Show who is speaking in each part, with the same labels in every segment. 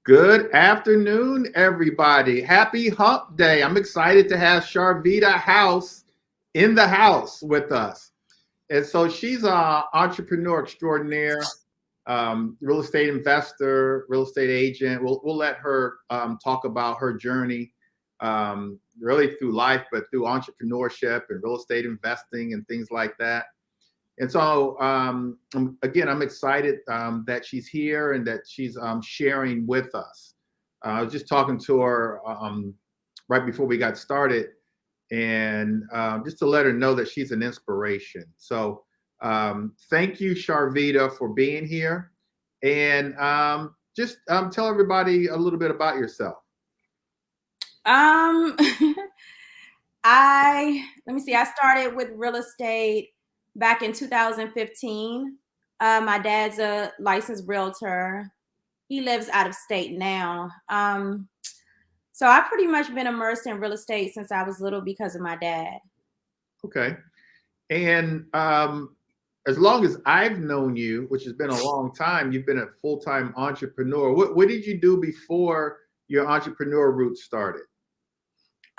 Speaker 1: Good afternoon, everybody. Happy Hump Day. I'm excited to have Sharvita House in the house with us. And so she's an entrepreneur extraordinaire, real estate investor, real estate agent. We'll let her talk about her journey, really through life, but through entrepreneurship and real estate investing and things like that. And so, again, I'm excited that she's here and that she's sharing with us. I was just talking to her right before we got started, and just to let her know that she's an inspiration. So, thank you, Sharvita, for being here. And just tell everybody a little bit about yourself.
Speaker 2: Um, let me see. I started with real estate back in 2015. My dad's a licensed realtor. He lives out of state now. So I've pretty much been immersed in real estate since I was little because of my dad.
Speaker 1: Okay. And as long as I've known you, which has been a long time, you've been a full-time entrepreneur. What did you do before your entrepreneur route started?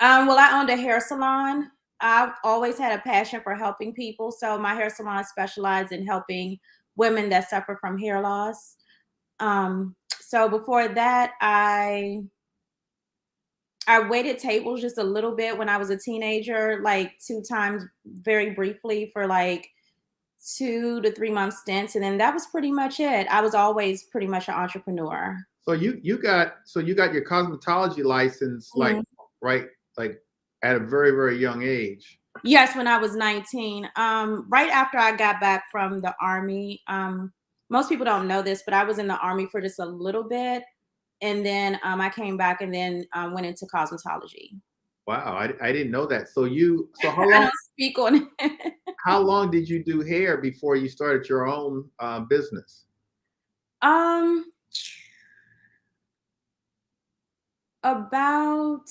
Speaker 2: Well, I owned a hair salon. I've always had a passion for helping people. So my hair salon specialized in helping women that suffer from hair loss. So before that, I waited tables just a little bit when I was a teenager, like 2 times very briefly for like 2 to 3 month stints. And then that was pretty much it. I was always pretty much an entrepreneur.
Speaker 1: So you got your cosmetology license like right like at a very young age.
Speaker 2: Yes, when I was 19. Right after I got back from the Army. Most people don't know this, but I was in the Army for just a little bit. And then I came back and then went into cosmetology.
Speaker 1: Wow, I didn't know that. So
Speaker 2: I don't speak on it.
Speaker 1: how long did you do hair before you started your own business?
Speaker 2: Um, about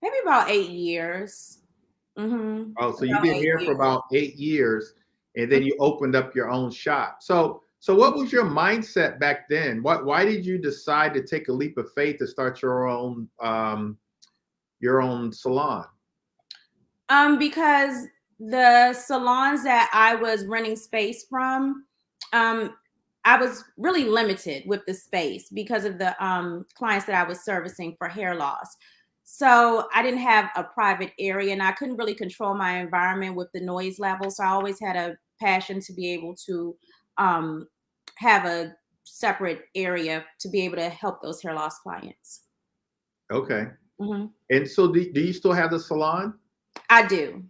Speaker 2: maybe about 8 years.
Speaker 1: Oh, so you
Speaker 2: About
Speaker 1: did
Speaker 2: eight
Speaker 1: hair for
Speaker 2: years.
Speaker 1: about 8 years, and then you opened up your own shop. So what was your mindset back then? Why did you decide to take a leap of faith to start your own salon?
Speaker 2: Because the salons that I was renting space from, um, I was really limited with the space because of the clients that I was servicing for hair loss. So I didn't have a private area and I couldn't really control my environment with the noise level. So I always had a passion to be able to um, have a separate area to be able to help those hair loss clients.
Speaker 1: Okay.
Speaker 2: Hmm.
Speaker 1: And so do you still have the salon?
Speaker 2: I do.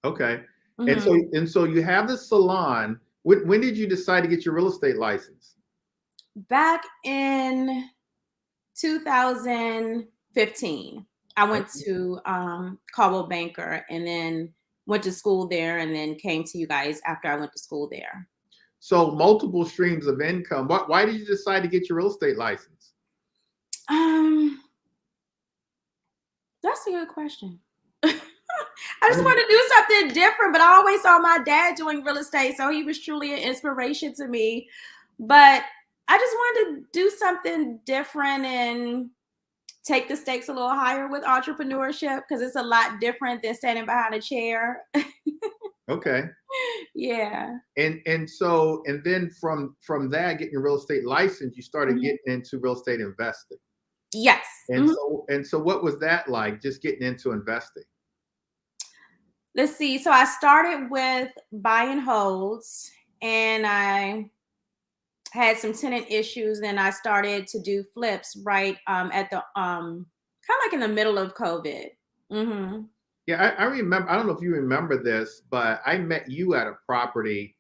Speaker 1: Okay.
Speaker 2: Hmm.
Speaker 1: And so you have the salon. When did you decide to get your real estate license?
Speaker 2: Back in 2015, I went
Speaker 1: Okay.
Speaker 2: to Caldwell Banker and then went to school there and then came to you guys after I went to school there.
Speaker 1: So multiple streams of income. Why did you decide to get your real estate license?
Speaker 2: Um, that's a good question. I
Speaker 1: I
Speaker 2: just
Speaker 1: mean,
Speaker 2: wanted to do something different, but I always saw my dad doing real estate, so he was truly an inspiration to me. But I just wanted to do something different and take the stakes a little higher with entrepreneurship because it's a lot different than standing behind a chair.
Speaker 1: okay.
Speaker 2: Yeah.
Speaker 1: And then from that getting your real estate license, you started
Speaker 2: Mhm.
Speaker 1: getting into real estate investing.
Speaker 2: Yes.
Speaker 1: And
Speaker 2: Mhm.
Speaker 1: so what was that like, just getting into investing?
Speaker 2: Let's see. So I started with buy and holds, and I had some tenant issues. Then I started to do flips right at the kind of like in the middle of COVID. Hmm.
Speaker 1: Yeah, I remember. I don't know if you remember this, but I met you at a property.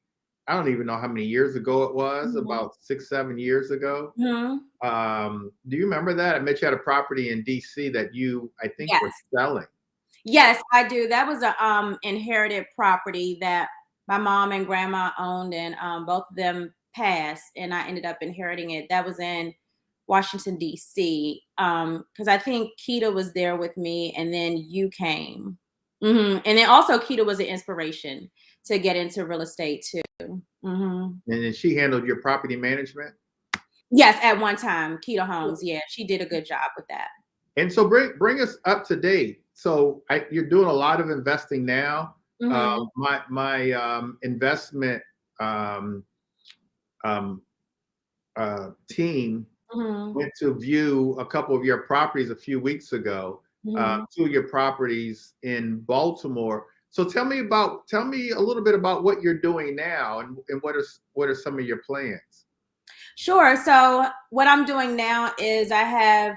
Speaker 1: I don't even know how many years ago it was,
Speaker 2: Hmm.
Speaker 1: about 6, 7 years ago.
Speaker 2: Hmm.
Speaker 1: Do you remember that? I met you at a property in DC that you, I think, were
Speaker 2: Yes.
Speaker 1: selling.
Speaker 2: Yes, I do. That was a inherited property that my mom and grandma owned, and both of them passed, and I ended up inheriting it. That was in Washington D.C. Because I think Keita was there with me, and then you came, and then also Keita was an inspiration to get into real estate too. Hmm.
Speaker 1: And then she handled your property management.
Speaker 2: Yes, at one time, Keto Homes. Yeah, she did a good job with that.
Speaker 1: And so bring us up to date. So you're doing a lot of investing now.
Speaker 2: Mm-hmm.
Speaker 1: My investment um, um, team
Speaker 2: Mm-hmm.
Speaker 1: went to view a couple of your properties a few weeks ago.
Speaker 2: Mm-hmm.
Speaker 1: Two of your properties in Baltimore. So tell me a little bit about what you're doing now, and what are some of your plans?
Speaker 2: Sure. So what I'm doing now is I have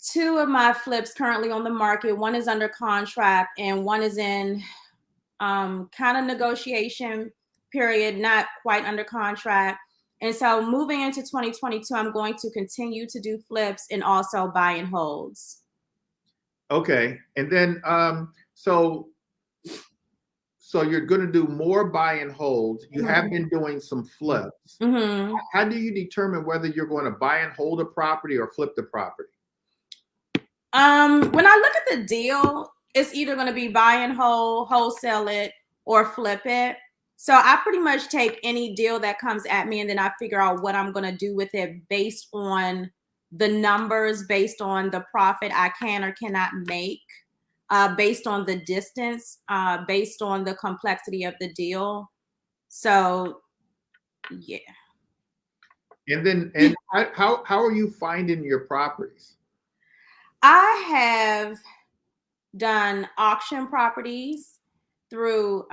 Speaker 2: two of my flips currently on the market. One is under contract and one is in kind of negotiation period, not quite under contract. And so moving into 2022, I'm going to continue to do flips and also buy and holds.
Speaker 1: Okay, and then so you're going to do more buy and holds. You have been doing some flips.
Speaker 2: Mm-hmm.
Speaker 1: How do you determine whether you're going to buy and hold a property or flip the property?
Speaker 2: When I look at the deal, it's either going to be buy and hold, wholesale it, or flip it. So I pretty much take any deal that comes at me and then I figure out what I'm going to do with it based on the numbers, based on the profit I can or cannot make, based on the distance, based on the complexity of the deal. So, yeah.
Speaker 1: And how are you finding your properties?
Speaker 2: I have done auction properties through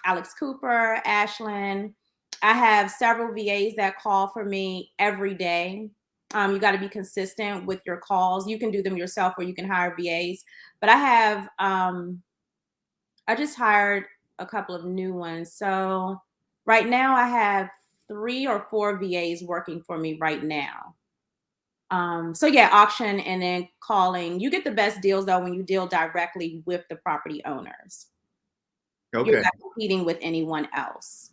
Speaker 2: Alex Cooper, Ashland. I have several VAs that call for me every day. You got to be consistent with your calls. You can do them yourself or you can hire VAs. But I just hired a couple of new ones. So right now I have 3 or 4 VAs working for me right now. So yeah, auction and then calling. You get the best deals though when you deal directly with the property owners. You're
Speaker 1: Okay.
Speaker 2: not competing with anyone else.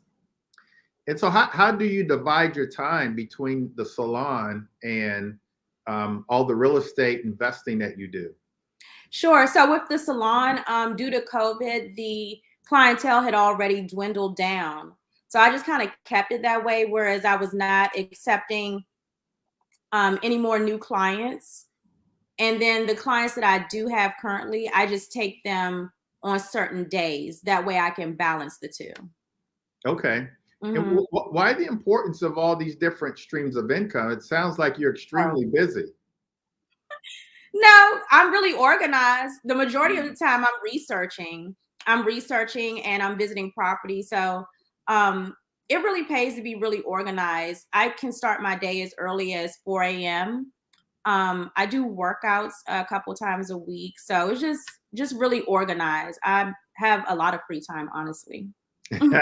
Speaker 1: And so how do you divide your time between the salon and all the real estate investing that you do?
Speaker 2: Sure. So with the salon, due to COVID, the clientele had already dwindled down. So I just kind of kept it that way, whereas I was not accepting any more new clients. And then the clients that I do have currently, I just take them on certain days. That way I can balance the two.
Speaker 1: Okay. And
Speaker 2: Mm-hmm.
Speaker 1: why the importance of all these different streams of income? It sounds like you're
Speaker 2: Oh.
Speaker 1: extremely busy.
Speaker 2: No, I'm really organized. The majority of the time I'm researching. I'm researching and I'm visiting properties. So it really pays to be really organized. I can start my day as early as 4 a.m. I do workouts a couple times a week. So it's just really organized. I have a lot of free time, honestly. I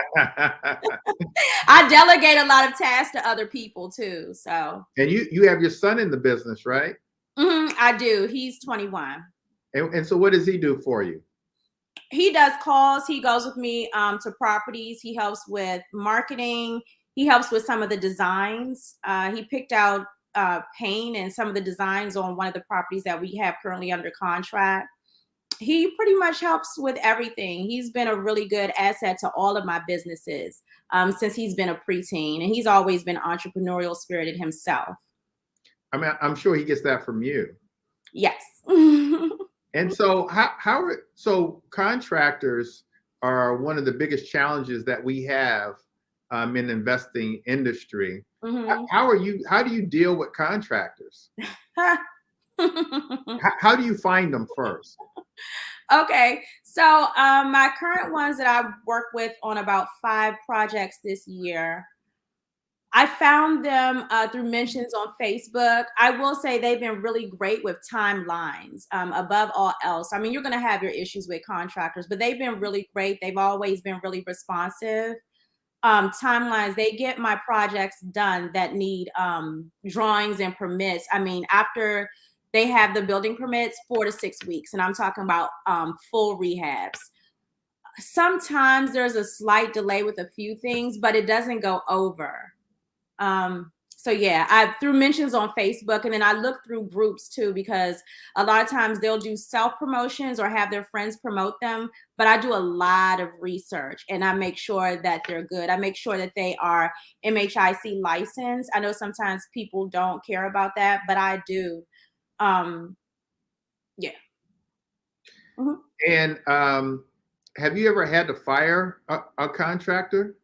Speaker 2: delegate a lot of tasks to other people too. So
Speaker 1: And you have your son in the business, right?
Speaker 2: I do. He's 21.
Speaker 1: And so what does he do for you?
Speaker 2: He does calls. He goes with me to properties. He helps with marketing. He helps with some of the designs. He picked out paint and some of the designs on one of the properties that we have currently under contract. He pretty much helps with everything. He's been a really good asset to all of my businesses since he's been a preteen, and he's always been entrepreneurial spirited himself.
Speaker 1: I mean, I'm sure he gets that from you.
Speaker 2: Yes.
Speaker 1: And so so contractors are one of the biggest challenges that we have in the investing industry.
Speaker 2: Mm-hmm.
Speaker 1: How do you deal with contractors? How do you find them first?
Speaker 2: Okay, so my current ones that I work with on about 5 projects this year, I found them through mentions on Facebook. I will say they've been really great with timelines above all else. I mean, you're going to have your issues with contractors, but they've been really great. They've always been really responsive. Timelines, they get my projects done that need drawings and permits. I mean, after they have the building permits, 4 to 6 weeks, and I'm talking about full rehabs. Sometimes there's a slight delay with a few things, but it doesn't go over. So yeah, I through mentions on Facebook, and then I look through groups too, because a lot of times they'll do self promotions or have their friends promote them. But I do a lot of research and I make sure that they're good. I make sure that they are MHIC licensed. I know sometimes people don't care about that, but I do. Yeah. Mhm.
Speaker 1: And have you ever had to fire a contractor?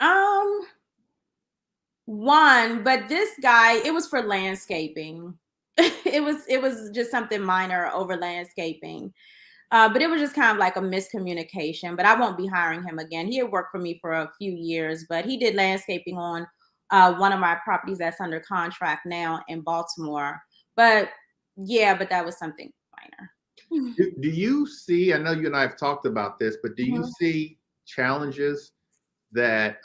Speaker 2: Um, One, but this guy, it was for landscaping. It was just something minor over landscaping. But it was just kind of like a miscommunication. But I won't be hiring him again. He had worked for me for a few years, but he did landscaping on one of my properties that's under contract now in Baltimore. But yeah, but that was something minor.
Speaker 1: Do you see, I know you and I have talked about this, but do you
Speaker 2: Mhm.
Speaker 1: see challenges that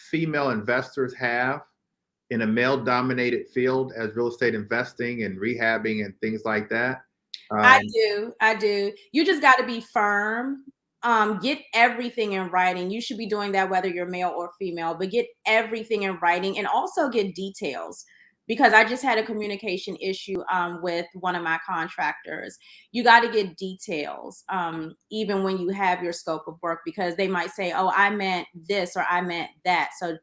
Speaker 1: female investors have in a male dominated field as real estate investing and rehabbing and things like that?
Speaker 2: I
Speaker 1: Um,
Speaker 2: do. I do. You just got to be firm. Get everything in writing. You should be doing that whether you're male or female, but get everything in writing and also get details, because I just had a communication issue with one of my contractors. You got to get details, even when you have your scope of work, because they might say, oh, I meant this or I meant that. So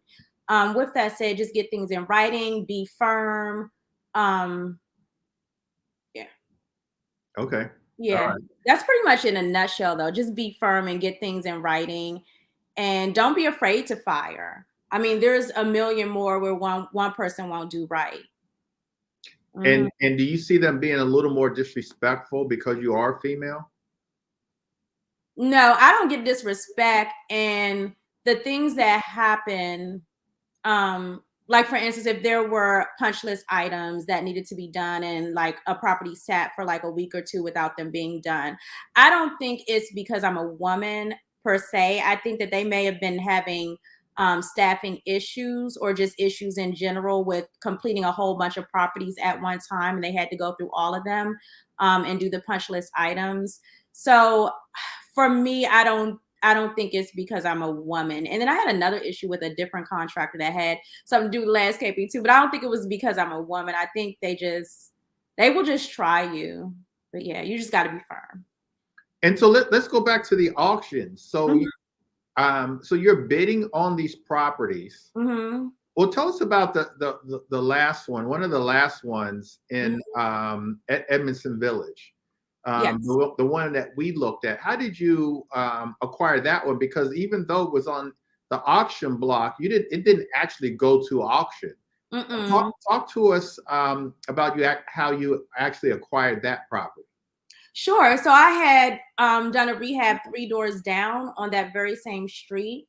Speaker 2: with that said, just get things in writing, be firm. Um, yeah.
Speaker 1: okay. All
Speaker 2: Yeah,
Speaker 1: right.
Speaker 2: that's pretty much in a nutshell, though. Just be firm and get things in writing, and don't be afraid to fire. I mean, there's a million more where one person won't do right. Mhm.
Speaker 1: And do you see them being a little more disrespectful because you are female?
Speaker 2: No, I don't get disrespect, and the things that happen, like for instance, if there were punch list items that needed to be done and like a property sat for like a week or two without them being done, I don't think it's because I'm a woman per se. I think that they may have been having staffing issues or just issues in general with completing a whole bunch of properties at one time, and they had to go through all of them and do the punch list items. So for me, I don't think it's because I'm a woman. And then I had another issue with a different contractor that had something to do with landscaping too, but I don't think it was because I'm a woman. I think they will just try you. But yeah, you just got to be firm.
Speaker 1: And so let's go back to the auction. So
Speaker 2: Mhm.
Speaker 1: so you're bidding on these properties.
Speaker 2: Mhm.
Speaker 1: Well, tell us about the last one of the last ones in
Speaker 2: Mhm.
Speaker 1: at Edmondson Village.
Speaker 2: Yes.
Speaker 1: The one that we looked at. How did you acquire that one? Because even though it was on the auction block, it didn't actually go to auction.
Speaker 2: Mm-mm.
Speaker 1: Talk to us about how you actually acquired that property.
Speaker 2: Sure. So I had done a rehab 3 doors down on that very same street.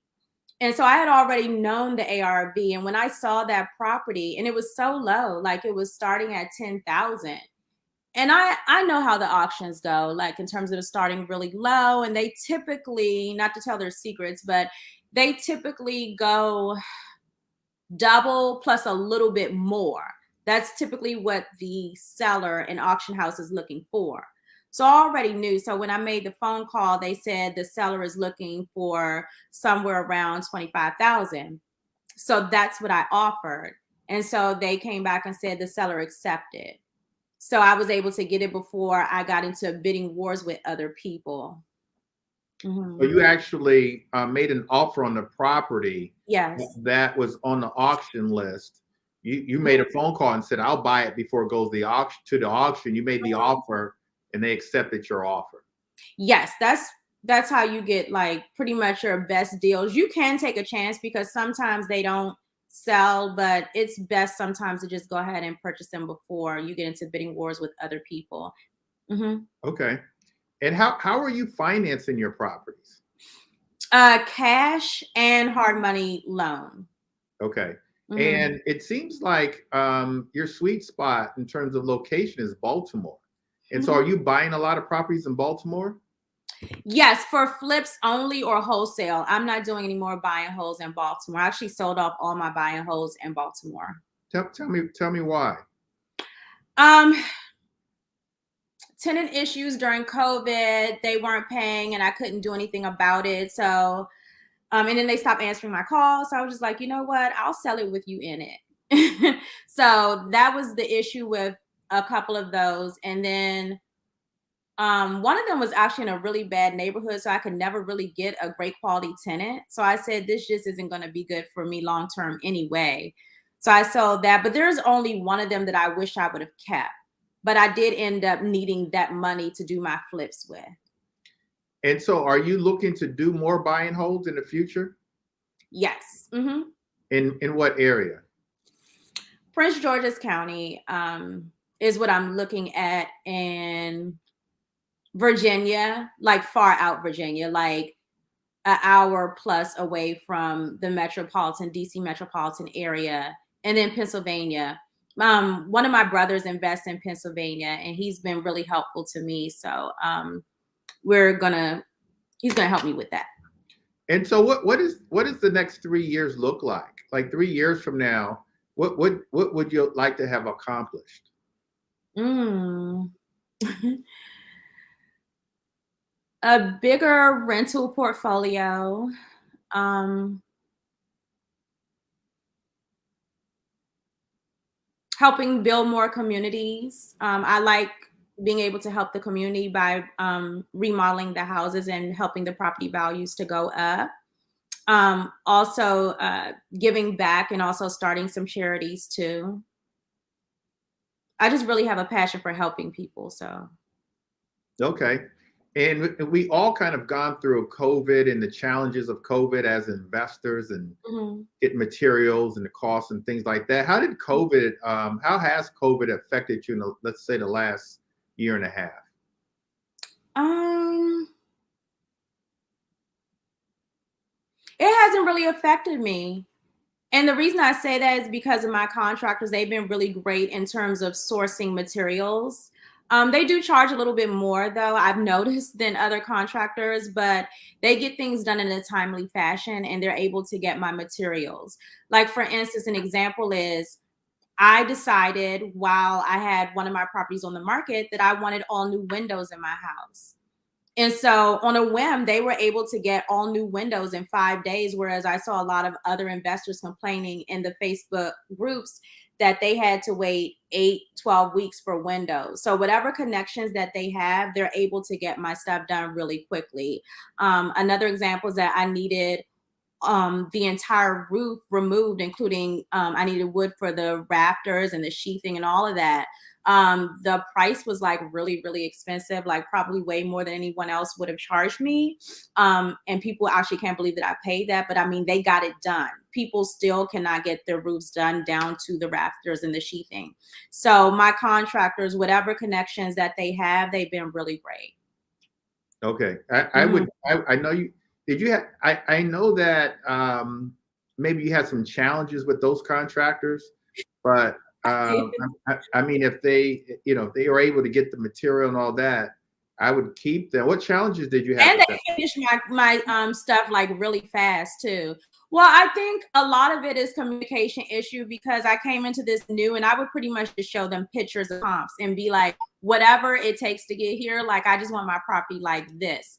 Speaker 2: And so I had already known the ARV. And when I saw that property, and it was so low, like it was starting at 10,000. And I know how the auctions go, like in terms of starting really low. And they typically, not to tell their secrets, but they typically go double plus a little bit more. That's typically what the seller and auction house is looking for. So I already knew. So when I made the phone call, they said the seller is looking for somewhere around 25,000. So that's what I offered. And so they came back and said the seller accepted. So I was able to get it before I got into bidding wars with other people.
Speaker 1: So
Speaker 2: Mhm.
Speaker 1: you actually made an offer on the property
Speaker 2: Yes.
Speaker 1: that was on the auction list. You made a phone call and said, "I'll buy it before it goes the auction to the auction." You made the offer, and they accepted your offer.
Speaker 2: Yes, that's how you get like pretty much your best deals. You can take a chance because sometimes they don't sell, but it's best sometimes to just go ahead and purchase them before you get into bidding wars with other people. Mhm.
Speaker 1: Okay. And how are you financing your properties?
Speaker 2: Cash and hard money loan.
Speaker 1: Okay.
Speaker 2: Mhm.
Speaker 1: And it seems like your sweet spot in terms of location is Baltimore. And so, are you buying a lot of properties in Baltimore?
Speaker 2: Yes, for flips only or wholesale. I'm not doing any more buy and holds in Baltimore. I actually sold off all my buy and holds in Baltimore.
Speaker 1: Tell me why.
Speaker 2: Um, Tenant issues during COVID. They weren't paying and I couldn't do anything about it. So And then they stopped answering my calls. So I was just like, you know what? I'll sell it with you in it. So that was the issue with a couple of those. And then one of them was actually in a really bad neighborhood, so I could never really get a great quality tenant. So I said, this just isn't going to be good for me long term anyway. So I sold that, but there's only one of them that I wish I would have kept. But I did end up needing that money to do my flips with.
Speaker 1: And so are you looking to do more buy and holds in the future?
Speaker 2: Yes. Mm-hmm.
Speaker 1: In what area?
Speaker 2: Prince George's County is what I'm looking at in Virginia, like far out Virginia, like an hour plus away from the DC metropolitan area, and then Pennsylvania. One of my brothers invests in Pennsylvania, and he's been really helpful to me. So he's gonna help me with that.
Speaker 1: And so what is the next 3 years look like? Like 3 years from now, what would you like to have accomplished?
Speaker 2: A bigger rental portfolio. Helping build more communities. I like being able to help the community by remodeling the houses and helping the property values to go up. Also giving back and also starting some charities too. I just really have a passion for helping people. So.
Speaker 1: Okay. And we all kind of gone through COVID and the challenges of COVID as investors and get materials and the costs and things like that. How has COVID affected you in, let's say, the last year and a half?
Speaker 2: It hasn't really affected me. And the reason I say that is because of my contractors. They've been really great in terms of sourcing materials. They do charge a little bit more, though, I've noticed, than other contractors, but they get things done in a timely fashion and they're able to get my materials. Like, for instance, an example is I decided while I had one of my properties on the market that I wanted all new windows in my house. And so on a whim, they were able to get all new windows in 5 days, whereas I saw a lot of other investors complaining in the Facebook groups that they had to wait 8, 12 weeks for windows. So whatever connections that they have, they're able to get my stuff done really quickly. Another example is that I needed the entire roof removed, including I needed wood for the rafters and the sheathing and all of that. The price was like really, really expensive, like probably way more than anyone else would have charged me. And people actually can't believe that I paid that, but I mean, they got it done. People still cannot get their roofs done down to the rafters and the sheathing. So my contractors, whatever connections that they have, they've been really great.
Speaker 1: Okay. I know you, did you have, I know that maybe you had some challenges with those contractors, but I mean, if they, if they were able to get the material and all that, I would keep them. What challenges did you have?
Speaker 2: And they finished my stuff like really fast too. Well, I think a lot of it is communication issue because I came into this new and I would pretty much just show them pictures of comps and be like, whatever it takes to get here, like I just want my property like this.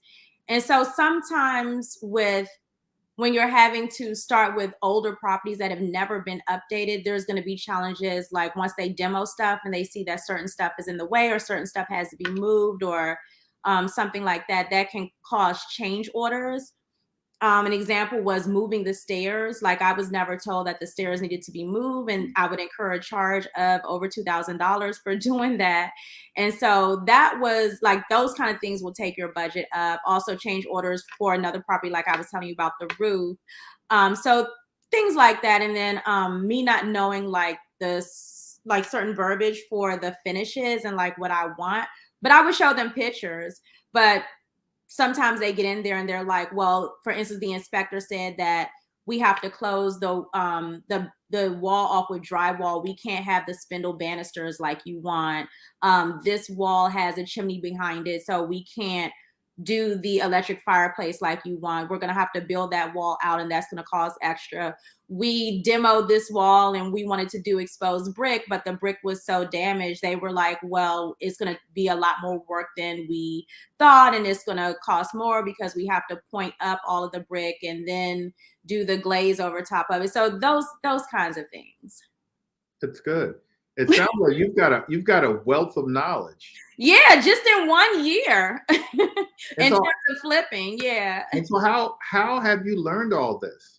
Speaker 2: And so sometimes when you're having to start with older properties that have never been updated, there's going to be challenges like once they demo stuff and they see that certain stuff is in the way or certain stuff has to be moved or something like that, that can cause change orders. An example was moving the stairs. Like I was never told that the stairs needed to be moved, and I would incur a charge of over $2,000 for doing that. And so that was like those kind of things will take your budget up. Also, change orders for another property, like I was telling you about the roof. So things like that, and then me not knowing like this, like certain verbiage for the finishes and like what I want, but I would show them pictures, but sometimes they get in there and they're like, well, for instance, the inspector said that we have to close the wall off with drywall. We can't have the spindle banisters like you want. This wall has a chimney behind it, so we can't do the electric fireplace like you want. We're going to have to build that wall out, and that's going to cost extra. We demoed this wall and we wanted to do exposed brick, but the brick was so damaged. They were like, well, it's going to be a lot more work than we thought, and it's going to cost more because we have to point up all of the brick and then do the glaze over top of it. So those kinds of things.
Speaker 1: It's good. It sounds like you've got a wealth of knowledge.
Speaker 2: Yeah, just in 1 year in
Speaker 1: so,
Speaker 2: terms of flipping. Yeah.
Speaker 1: And so how have you learned all this?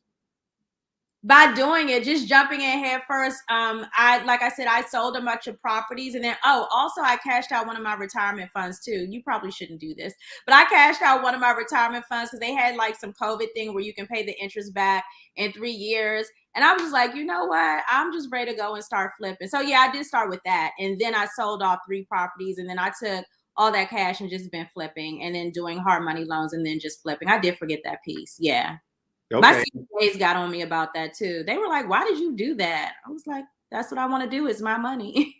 Speaker 2: By doing it, just jumping in head first. Like I said, I sold a bunch of properties, and then also I cashed out one of my retirement funds too. You probably shouldn't do this, but I cashed out one of my retirement funds because they had like some COVID thing where you can pay the interest back in 3 years. And I was just like, you know what? I'm just ready to go and start flipping. So yeah, I did start with that, and then I sold off 3 properties, and then I took all that cash and just been flipping, and then doing hard money loans, and then just flipping. I did forget that piece. Yeah.
Speaker 1: Okay.
Speaker 2: My CPAs got on me about that too. They were like, why did you do that? I was like, that's what I want to do. It's my money.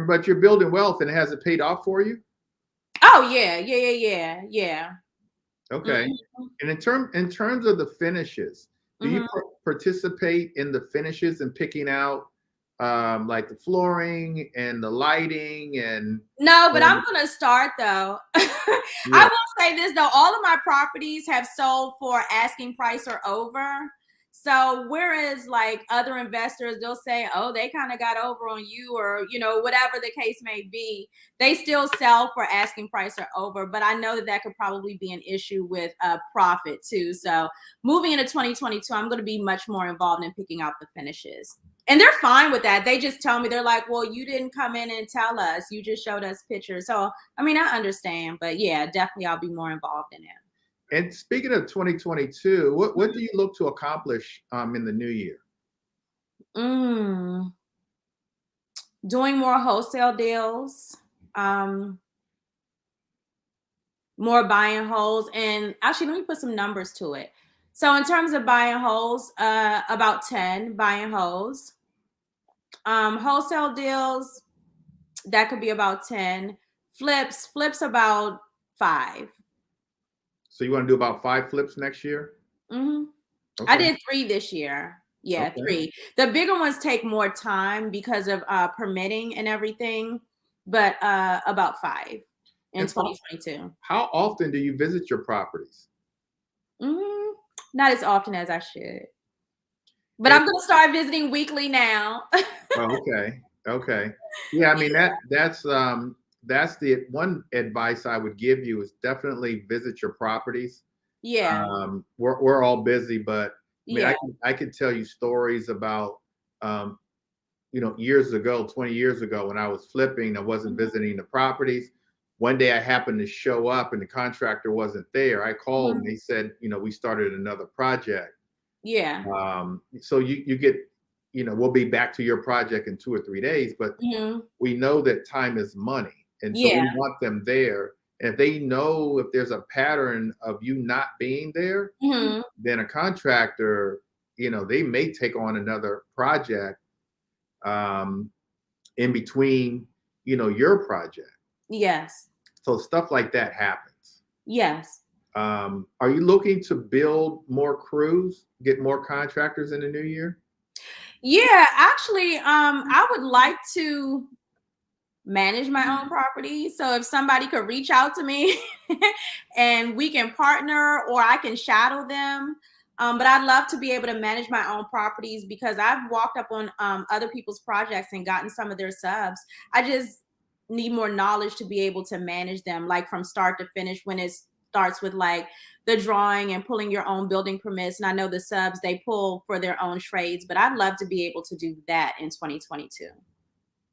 Speaker 1: But you're building wealth, and has it paid off for you?
Speaker 2: Oh yeah.
Speaker 1: Okay.
Speaker 2: Mm-hmm.
Speaker 1: And in terms of the finishes, do you participate in the finishes and picking out like the flooring and the lighting and?
Speaker 2: No, but I'm gonna start though. Yeah. I will say this though, all of my properties have sold for asking price or over. So whereas like other investors, they'll say, oh, they kind of got over on you, or whatever the case may be, they still sell for asking price or over. But I know that could probably be an issue with profit too. So moving into 2022, I'm going to be much more involved in picking out the finishes. And they're fine with that. They just tell me, they're like, well, you didn't come in and tell us. You just showed us pictures. So, I mean, I understand. But yeah, definitely I'll be more involved in it.
Speaker 1: And speaking of 2022, what do you look to accomplish in the new year?
Speaker 2: Doing more wholesale deals, more buying wholes. And actually, let me put some numbers to it. So in terms of buying wholes, about 10 buying wholes. Wholesale deals, that could be about 10. Flips about 5.
Speaker 1: So you want to do about 5 flips next year?
Speaker 2: Okay. I did 3 this year. Yeah, okay. 3. The bigger ones take more time because of permitting and everything, but about 5 in 2022.
Speaker 1: How often do you visit your properties?
Speaker 2: Not as often as I should. But I'm going to start visiting weekly now.
Speaker 1: Okay. Yeah, I mean that's the one advice I would give you is definitely visit your properties.
Speaker 2: Yeah.
Speaker 1: We're all busy, but I mean, I could tell you stories about years ago, 20 years ago, when I was flipping, I wasn't visiting the properties. One day I happened to show up and the contractor wasn't there. I called and they said, we started another project.
Speaker 2: Yeah.
Speaker 1: So you get, we'll be back to your project in 2 or 3 days, but we know that time is money. And so we want them there. And if they know if there's a pattern of you not being there, then a contractor, they may take on another project in between, your project.
Speaker 2: Yes.
Speaker 1: So stuff like that happens.
Speaker 2: Yes.
Speaker 1: Are you looking to build more crews, get more contractors in the new year?
Speaker 2: Yeah, actually, I would like to manage my own property. So if somebody could reach out to me and we can partner, or I can shadow them. But I'd love to be able to manage my own properties because I've walked up on other people's projects and gotten some of their subs. I just need more knowledge to be able to manage them, like from start to finish, when it starts with like the drawing and pulling your own building permits. And I know the subs, they pull for their own trades, but I'd love to be able to do that in 2022.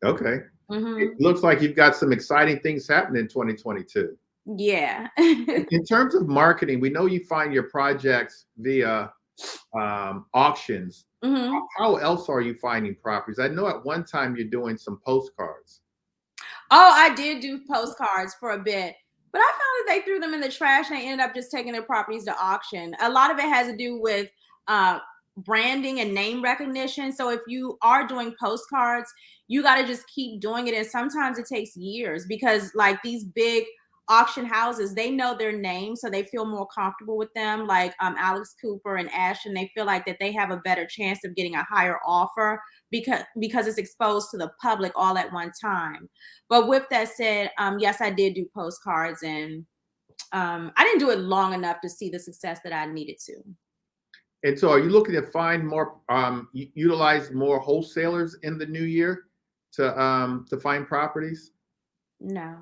Speaker 1: Okay. It looks like you've got some exciting things happening in 2022.
Speaker 2: Yeah.
Speaker 1: In terms of marketing, we know you find your projects via auctions. How else are you finding properties? I know at one time you're doing some postcards.
Speaker 2: Oh, I did do postcards for a bit, but I found that they threw them in the trash and they ended up just taking their properties to auction. A lot of it has to do with branding and name recognition. So if you are doing postcards, you got to just keep doing it. And sometimes it takes years because like these big auction houses, they know their name, so they feel more comfortable with them. Like Alex Cooper and Ashton, they feel like that they have a better chance of getting a higher offer because it's exposed to the public all at one time. But with that said, yes, I did do postcards, and I didn't do it long enough to see the success that I needed to.
Speaker 1: And so, are you looking to find more, utilize more wholesalers in the new year to find properties?
Speaker 2: No.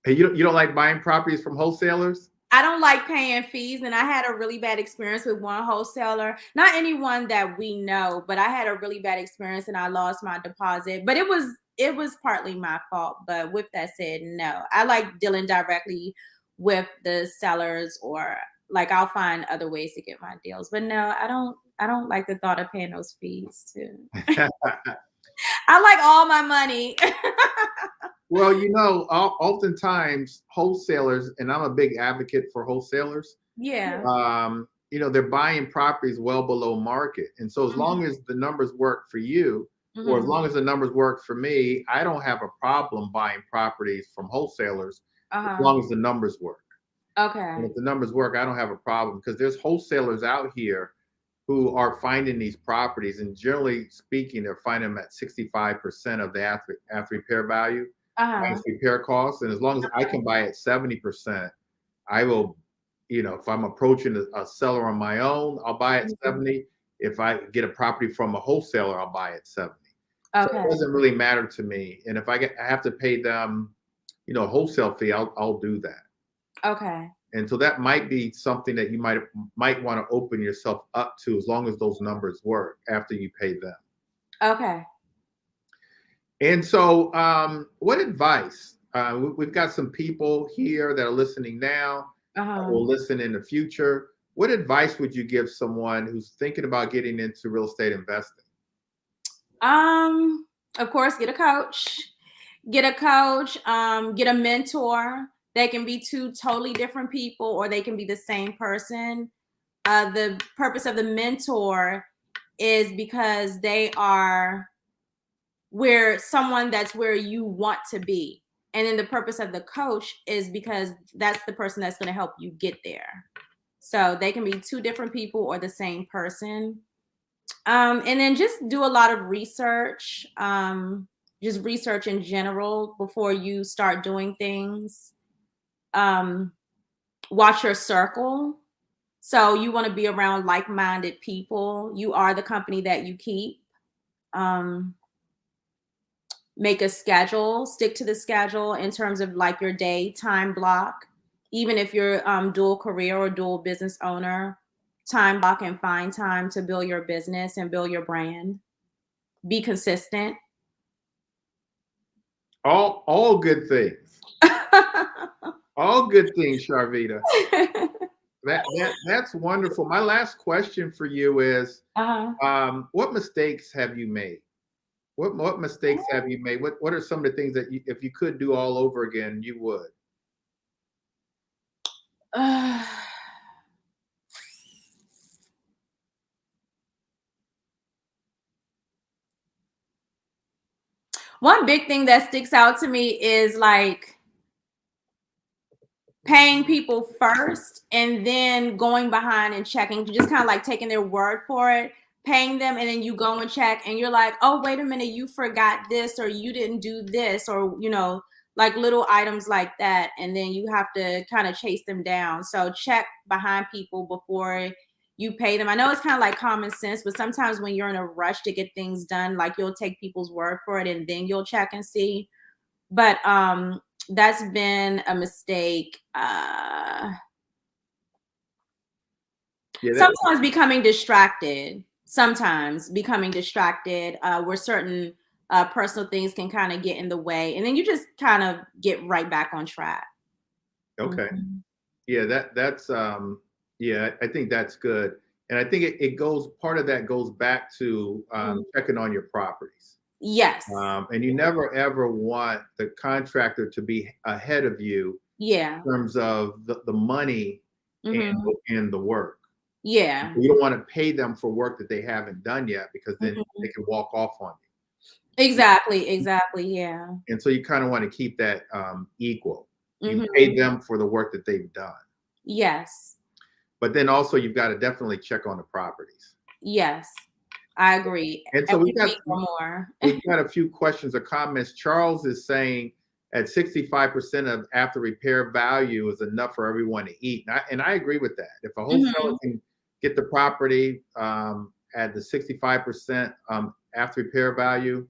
Speaker 1: And you don't like buying properties from wholesalers?
Speaker 2: I don't like paying fees, and I had a really bad experience with one wholesaler. Not anyone that we know, but I had a really bad experience and I lost my deposit. But it was partly my fault. But with that said, no. I like dealing directly with the sellers, or like I'll find other ways to get my deals. But no, I don't like the thought of paying those fees too. I like all my money.
Speaker 1: Well, oftentimes wholesalers, and I'm a big advocate for wholesalers.
Speaker 2: Yeah.
Speaker 1: They're buying properties well below market, and so as long as the numbers work for you, or as long as the numbers work for me, I don't have a problem buying properties from wholesalers as long as the numbers work.
Speaker 2: Okay.
Speaker 1: And if the numbers work, I don't have a problem, because there's wholesalers out here who are finding these properties, and generally speaking, they're finding them at 65% of the after repair value, after repair costs. And as long as I can buy at 70%, I will, if I'm approaching a seller on my own, I'll buy at 70. If I get a property from a wholesaler, I'll buy at 70. So it doesn't really matter to me. And if I have to pay them, a wholesale fee, I'll do that.
Speaker 2: Okay.
Speaker 1: And so that might be something that you might want to open yourself up to, as long as those numbers work after you pay them.
Speaker 2: Okay.
Speaker 1: And so, what advice? We've got some people here that are listening now, will listen in the future. What advice would you give someone who's thinking about getting into real estate investing?
Speaker 2: Of course, get a coach. Get a mentor. They can be two totally different people, or they can be the same person. The purpose of the mentor is because they are someone that's where you want to be. And then the purpose of the coach is because that's the person that's going to help you get there. So they can be two different people or the same person. And then just do a lot of research, just research in general before you start doing things. Watch your circle. So you want to be around like-minded people. You are the company that you keep. Make a schedule, stick to the schedule in terms of like your day time block. Even if you're dual career or dual business owner, time block and find time to build your business and build your brand. Be consistent.
Speaker 1: All good things. All good things, Sharvita. That's wonderful. My last question for you is, what mistakes have you made? What mistakes have you made? What are some of the things that if you could do all over again, you would?
Speaker 2: One big thing that sticks out to me is like paying people first and then going behind and checking, just kind of like taking their word for it, paying them, and then you go and check and you're like, oh, wait a minute, you forgot this, or you didn't do this, or, like little items like that. And then you have to kind of chase them down. So check behind people before you pay them. I know it's kind of like common sense, but sometimes when you're in a rush to get things done, like you'll take people's word for it and then you'll check and see. But that's been a mistake. Sometimes becoming distracted where certain personal things can kind of get in the way, and then you just kind of get right back on track.
Speaker 1: Okay. Yeah, that's I think that's good. And I think it goes, part of that goes back to checking on your properties.
Speaker 2: Yes.
Speaker 1: And you never ever want the contractor to be ahead of you in terms of the money and the work.
Speaker 2: Yeah.
Speaker 1: You don't want to pay them for work that they haven't done yet, because then they can walk off on you.
Speaker 2: Exactly. Yeah.
Speaker 1: And so you kind of want to keep that equal. You pay
Speaker 2: Mhm.
Speaker 1: them for the work that they've done.
Speaker 2: Yes.
Speaker 1: But then also you've got to definitely check on the properties.
Speaker 2: Yes. I agree.
Speaker 1: And so
Speaker 2: Every week or more.
Speaker 1: we've got a few questions or comments. Charles is saying at 65% of after repair value is enough for everyone to eat. And I agree with that. If a wholesaler
Speaker 2: Mhm.
Speaker 1: can get the property at the 65% after repair value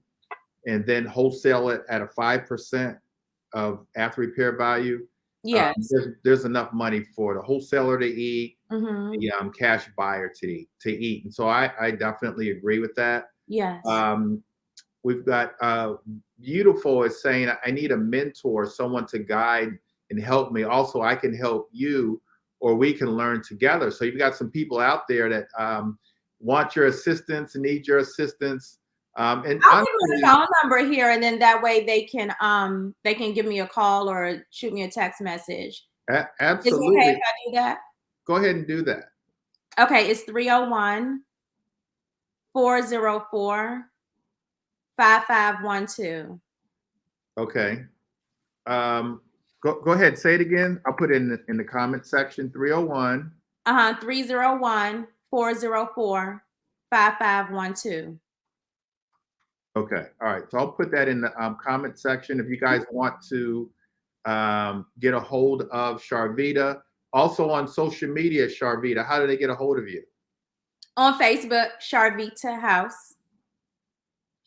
Speaker 1: and then wholesale it at a 5% of after repair value,
Speaker 2: Yes.
Speaker 1: there's enough money for the wholesaler to eat,
Speaker 2: Mhm.
Speaker 1: the cash buyer to eat. And so I definitely agree with that.
Speaker 2: Yes.
Speaker 1: Um, we've got Beautiful is saying, I need a mentor, someone to guide and help me. Also, I can help you, or we can learn together. So you've got some people out there that want your assistance and need your assistance. And
Speaker 2: I'll give you the
Speaker 1: honestly,
Speaker 2: phone number here, and then that way they can give me a call or shoot me a text message. Is it okay if
Speaker 1: absolutely,
Speaker 2: I do that?
Speaker 1: go ahead and do that.
Speaker 2: Okay, it's 301-404-5512.
Speaker 1: Okay. Go ahead. Say it again. I'll put it in the comment section. 301.
Speaker 2: 301-404-5512.
Speaker 1: Okay. All right. So I'll put that in the comment section if you guys want to get a hold of Sharvita. Also on social media, Sharvita, how do they get a hold of you?
Speaker 2: On Facebook, Sharvita House.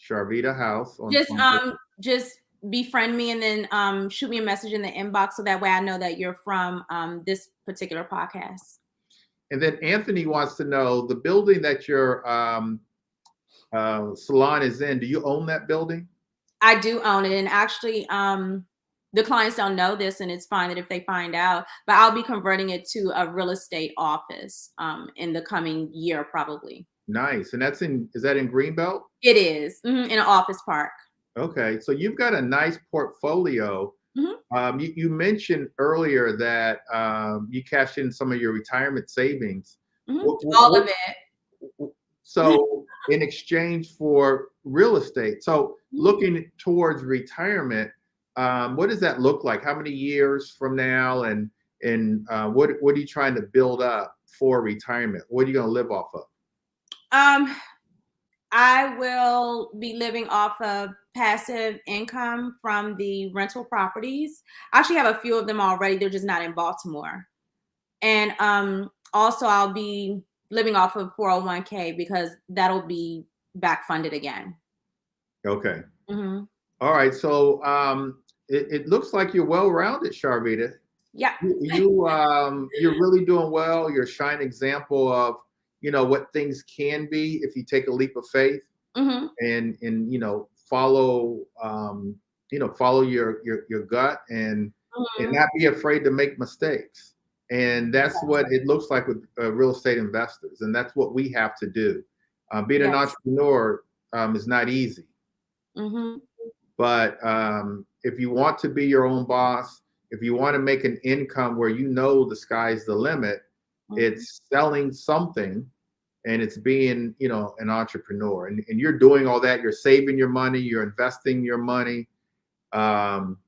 Speaker 1: Sharvita House
Speaker 2: Just
Speaker 1: on Facebook.
Speaker 2: just befriend me and then shoot me a message in the inbox so that way I know that you're from this particular podcast.
Speaker 1: And then Anthony wants to know the building that your salon is in. Do you own that building?
Speaker 2: I do own it, and actually the clients don't know this, and it's fine that if they find out, but I'll be converting it to a real estate office in the coming year probably.
Speaker 1: Nice. And is that in Greenbelt?
Speaker 2: It is in an office park.
Speaker 1: Okay. So you've got a nice portfolio.
Speaker 2: Mhm.
Speaker 1: You mentioned earlier that you cashed in some of your retirement savings.
Speaker 2: Mhm. All
Speaker 1: What,
Speaker 2: of it.
Speaker 1: so in exchange for real estate. So
Speaker 2: Mhm.
Speaker 1: looking towards retirement, what does that look like? How many years from now, and what are you trying to build up for retirement? What are you going to live off of?
Speaker 2: Um, I will be living off of passive income from the rental properties. I actually have a few of them already. They're just not in Baltimore. And also I'll be living off of 401k because that'll be back funded again.
Speaker 1: Okay.
Speaker 2: Hmm.
Speaker 1: All right. So it looks like you're well rounded, Sharvita.
Speaker 2: Yeah.
Speaker 1: You're really doing well. You're a shining example of what things can be if you take a leap of faith
Speaker 2: Hmm.
Speaker 1: and follow follow your gut and
Speaker 2: Hmm.
Speaker 1: not be afraid to make mistakes. And that's what it looks like with real estate investors, and that's what we have to do. Being an
Speaker 2: Yes.
Speaker 1: entrepreneur is not easy.
Speaker 2: Hmm.
Speaker 1: But if you want to be your own boss, if you want to make an income where the sky's the limit,
Speaker 2: Hmm.
Speaker 1: it's selling something and it's being, an entrepreneur. And you're doing all that. You're saving your money, you're investing your money. Um,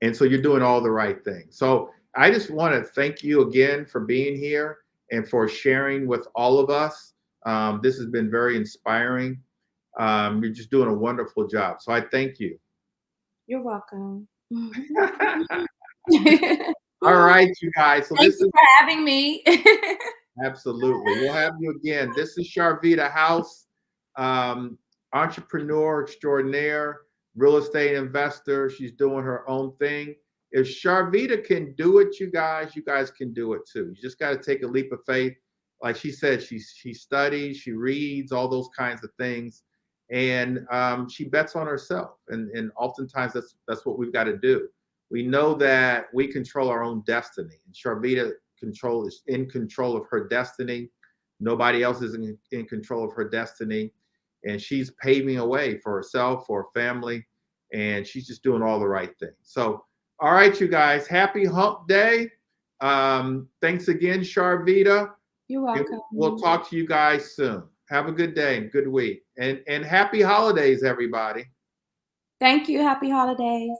Speaker 1: and so you're doing all the right things. So I just want to thank you again for being here and for sharing with all of us. This has been very inspiring. You're just doing a wonderful job. So I thank you.
Speaker 2: You're welcome.
Speaker 1: All
Speaker 2: Thank
Speaker 1: right, you guys. So this
Speaker 2: you
Speaker 1: is
Speaker 2: for having me.
Speaker 1: absolutely. We'll have you again. This is Sharvita House, um, entrepreneur extraordinaire, real estate investor. She's doing her own thing. If Sharvita can do it, you guys can do it too. You just got to take a leap of faith. Like she said, she studies, she reads, all those kinds of things, and she bets on herself. And oftentimes that's what we've got to do. We know that we control our own destiny, and Sharvita is in control of her destiny. Nobody else is in control of her destiny, and she's paving a way for herself, for her family, and she's just doing all the right things. So, all right, you guys, happy Hump Day. Thanks again, Sharvita.
Speaker 2: You're
Speaker 1: We'll
Speaker 2: welcome.
Speaker 1: talk to you guys soon. Have a good day and good week, and happy holidays, everybody.
Speaker 2: Thank you. Happy holidays.